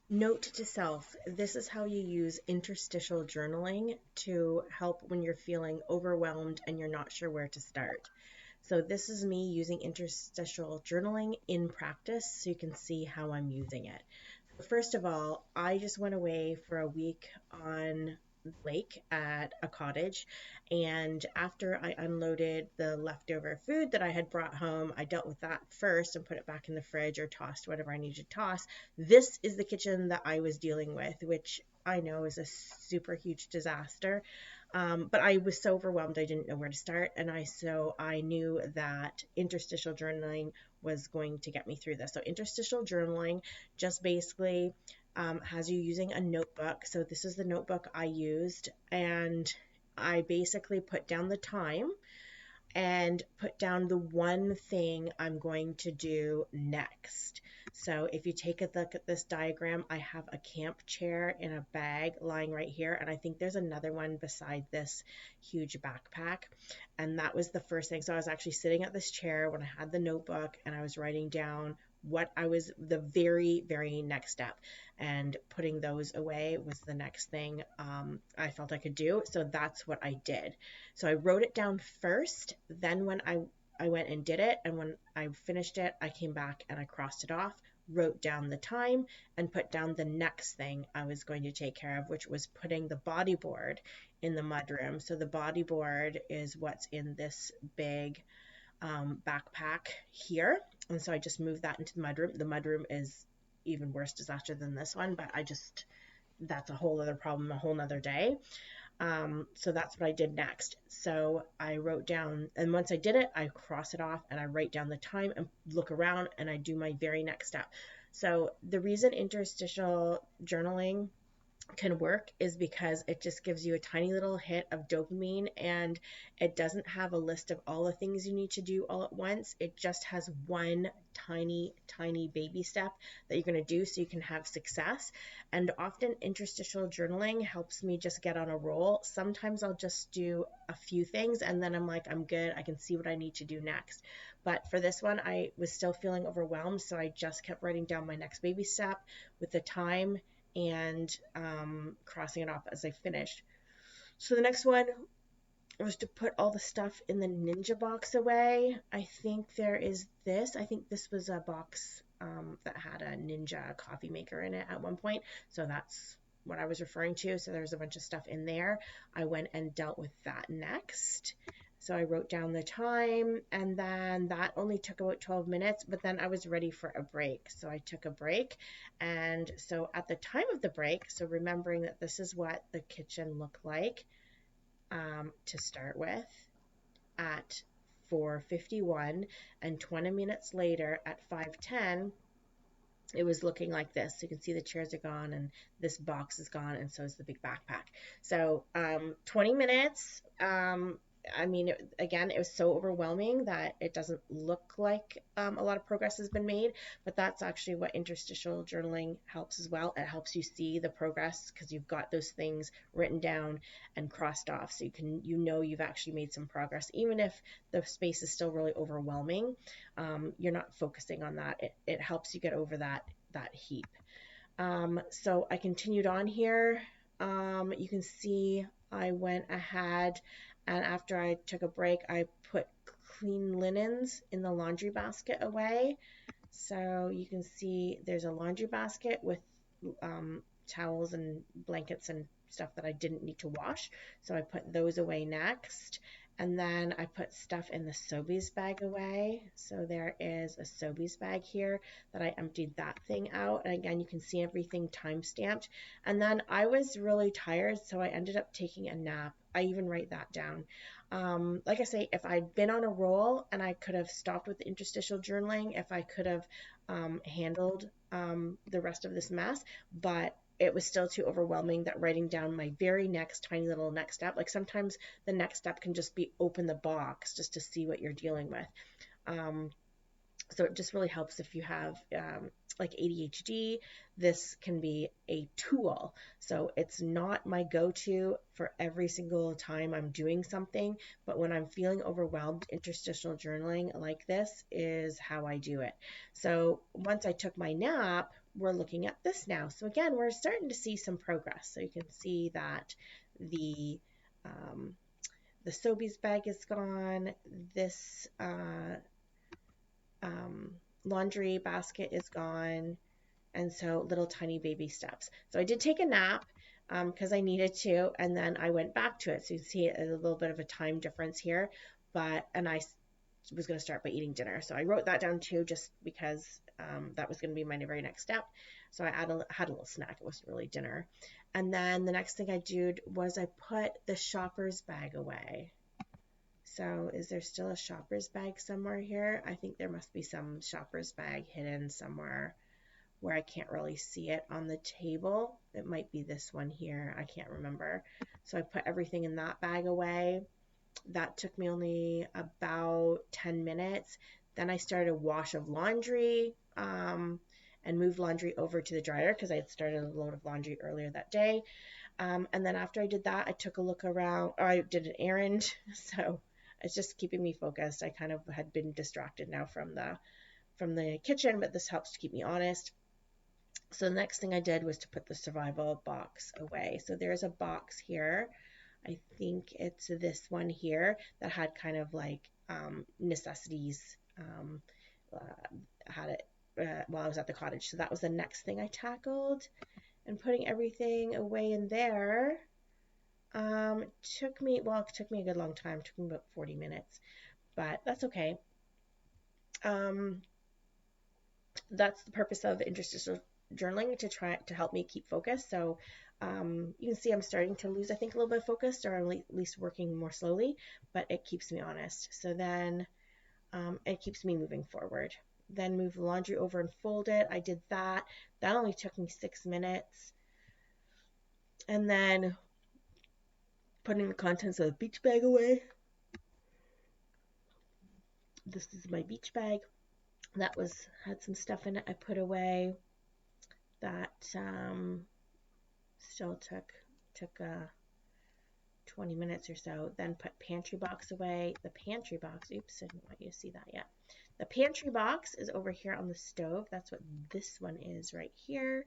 Note to self, this is how you use interstitial journaling to help when you're feeling overwhelmed and you're not sure where to start. So this is me using interstitial journaling in practice so you can see how I'm using it. First of all, I just went away for a week on the lake at a cottage. And after I unloaded the leftover food that I had brought home, I dealt with that first and put it back in the fridge or tossed whatever I needed to toss. This is the kitchen that I was dealing with, which I know is a super huge disaster. But I was so overwhelmed I didn't know where to start, and I knew that interstitial journaling was going to get me through this. So interstitial journaling just basically has you using a notebook. So this is the notebook I used, and I basically put down the time and put down the one thing I'm going to do next. So if you take a look at this diagram, I have a camp chair in a bag lying right here, and I think there's another one beside this huge backpack. And that was the first thing. So I was actually sitting at this chair when I had the notebook and I was writing down what I was the very next step, and putting those away was the next thing I felt I could do. So that's what I did. So I wrote it down first, then when I went and did it, and when I finished it, I came back and I crossed it off, wrote down the time, and put down the next thing I was going to take care of, which was putting the bodyboard in the mudroom. So the bodyboard is what's in this big backpack here. And so I just moved that into the mudroom. The mudroom is even worse disaster than this one, but that's a whole other problem, a whole nother day. So that's what I did next. So I wrote down, and once I did it, I cross it off and I write down the time and look around and I do my very next step. So the reason interstitial journaling can work is because it just gives you a tiny little hit of dopamine, and it doesn't have a list of all the things you need to do all at once. It just has one tiny baby step that you're going to do so you can have success. And often interstitial journaling helps me just get on a roll. Sometimes I'll just do a few things and then I'm like, I'm good, I can see what I need to do next. But for this one, I was still feeling overwhelmed, so I just kept writing down my next baby step with the time and crossing it off as I finished. So the next one was to put all the stuff in the Ninja box away. I think this was a box that had a Ninja coffee maker in it at one point. So that's what I was referring to. So there's a bunch of stuff in there. I went and dealt with that next. So I wrote down the time, and then that only took about 12 minutes, but then I was ready for a break. So I took a break. And so at the time of the break, so remembering that this is what the kitchen looked like to start with at 4:51, and 20 minutes later at 5:10, it was looking like this. So you can see the chairs are gone and this box is gone, and so is the big backpack. So 20 minutes. I mean, again, it was so overwhelming that it doesn't look like a lot of progress has been made, but that's actually what interstitial journaling helps as well. It helps you see the progress because you've got those things written down and crossed off, so you've actually made some progress, even if the space is still really overwhelming. You're not focusing on that. It helps you get over that heap. So I continued on here. You can see I went ahead, and after I took a break, I put clean linens in the laundry basket away. So you can see there's a laundry basket with towels and blankets and stuff that I didn't need to wash. So I put those away next. And then I put stuff in the Sobeys bag away. So there is a Sobeys bag here that I emptied that thing out. And again, you can see everything time stamped. And then I was really tired, so I ended up taking a nap. I even write that down. Like I say, if I'd been on a roll and I could have stopped with the interstitial journaling, if I could have handled the rest of this mess, but it was still too overwhelming that writing down my very next tiny little next step, like sometimes the next step can just be open the box just to see what you're dealing with. So it just really helps if you have like ADHD. This can be a tool. So it's not my go-to for every single time I'm doing something, but when I'm feeling overwhelmed, interstitial journaling like this is how I do it. So once I took my nap, we're looking at this now. So again, we're starting to see some progress. So you can see that the Sobeys bag is gone. This laundry basket is gone. And so little tiny baby steps. So I did take a nap because I needed to, and then I went back to it. So you see a little bit of a time difference here, and I was going to start by eating dinner. So I wrote that down too, just because that was going to be my very next step. So I had a little snack. It wasn't really dinner. And then the next thing I did was I put the shopper's bag away. So is there still a shopper's bag somewhere here? I think there must be some shopper's bag hidden somewhere where I can't really see it on the table. It might be this one here. I can't remember. So I put everything in that bag away. That took me only about 10 minutes. Then I started a wash of laundry and moved laundry over to the dryer because I had started a load of laundry earlier that day. And then after I did that, I took a look around, or I did an errand. So it's just keeping me focused. I kind of had been distracted now from the kitchen, but this helps to keep me honest. So the next thing I did was to put the survival box away. So there's a box here. I think it's this one here that had kind of like necessities, had it while I was at the cottage. So that was the next thing I tackled. And putting everything away in there took me a good long time. It took me about 40 minutes, but that's okay. That's the purpose of interstitial journaling, to try to help me keep focus. So you can see I'm starting to lose, I think, a little bit of focus, or at least working more slowly, but it keeps me honest. So then it keeps me moving forward. Then move the laundry over and fold it. I did that. That only took me 6 minutes. And then putting the contents of the beach bag away. This is my beach bag. That had some stuff in it I put away. That still took 20 minutes or so. Then put pantry box away. The pantry box, oops, I didn't want you to see that yet. The pantry box is over here on the stove. That's what this one is right here.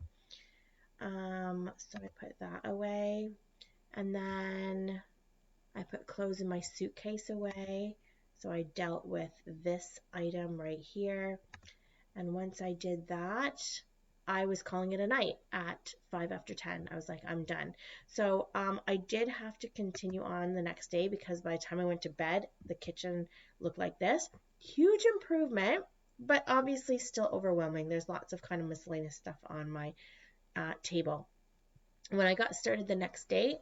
So I put that away. And then I put clothes in my suitcase away. So I dealt with this item right here. And once I did that, I was calling it a night at 5 after 10. I was like, I'm done. So I did have to continue on the next day, because by the time I went to bed, the kitchen looked like this. Huge improvement, but obviously still overwhelming. There's lots of kind of miscellaneous stuff on my table. When I got started the next day,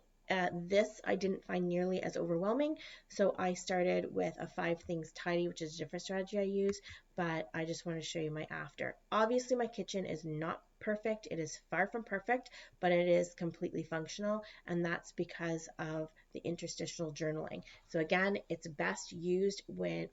this I didn't find nearly as overwhelming, so I started with a 5 things tidy, which is a different strategy I use, but I just want to show you my after. Obviously my kitchen is not perfect, it is far from perfect, but it is completely functional, and that's because of the interstitial journaling. So again, it's best used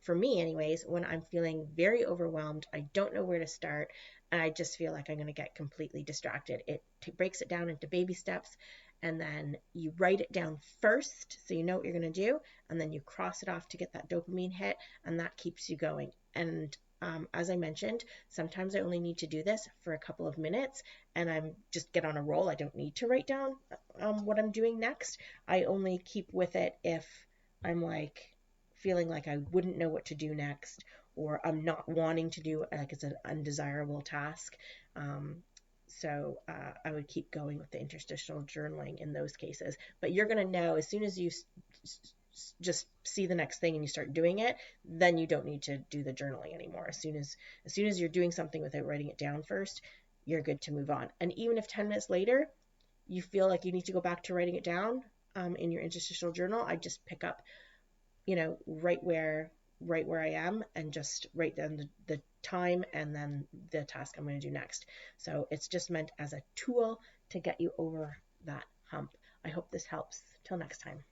for me anyways, when I'm feeling very overwhelmed, I don't know where to start, and I just feel like I'm going to get completely distracted. It breaks it down into baby steps, and then you write it down first so you know what you're going to do, and then you cross it off to get that dopamine hit, and that keeps you going. And as I mentioned, sometimes I only need to do this for a couple of minutes, and I'm just get on a roll. I don't need to write down what I'm doing next. I only keep with it if I'm like feeling like I wouldn't know what to do next, or I'm not wanting to do it, like it's an undesirable task. So I would keep going with the interstitial journaling in those cases. But you're going to know as soon as you just see the next thing and you start doing it, then you don't need to do the journaling anymore. As soon as you're doing something without writing it down first, you're good to move on. And even if 10 minutes later you feel like you need to go back to writing it down in your interstitial journal, I just pick up, right where I am, and just write down the time and then the task I'm going to do next. So it's just meant as a tool to get you over that hump. I hope this helps. Till next time.